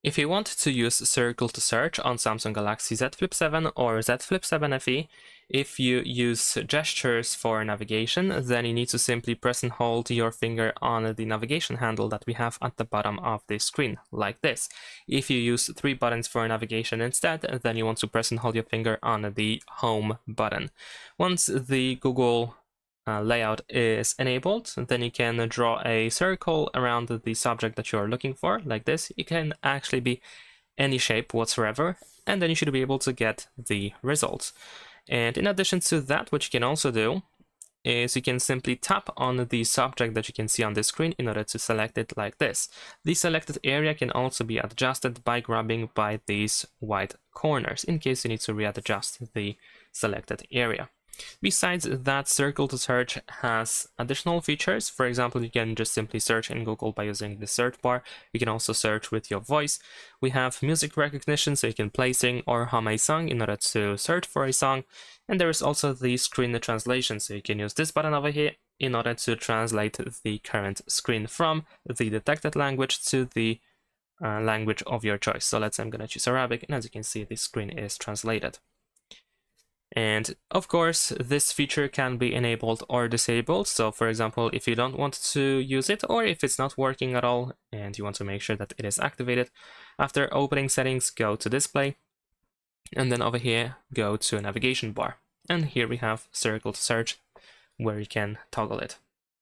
If you want to use Circle to Search on Samsung Galaxy Z Flip 7 or Z Flip 7 FE, if you use gestures for navigation, then you need to simply press and hold your finger on the navigation handle that we have at the bottom of the screen, like this. If you use 3 buttons for navigation instead, then you want to press and hold your finger on the Home button. Once the Google layout is enabled, then you can draw a circle around the subject that you're looking for, like this. It can actually be any shape whatsoever, and then you should be able to get the results. And in addition to that, what you can also do is you can simply tap on the subject that you can see on the screen in order to select it like this. The selected area can also be adjusted by grabbing by these white corners in case you need to readjust the selected area. Besides that, Circle to Search has additional features. For example, you can just simply search in Google by using the search bar. You can also search with your voice. We have music recognition, so you can play, sing, or hum a song in order to search for a song. And there is also the screen translation, so you can use this button over here in order to translate the current screen from the detected language to the language of your choice. So let's say I'm going to choose Arabic, and as you can see, the screen is translated. And of course, this feature can be enabled or disabled. So for example, if you don't want to use it, or if it's not working at all and you want to make sure that it is activated, after opening settings, go to display, and then over here, go to navigation bar. And here we have Circle to Search, where you can toggle it.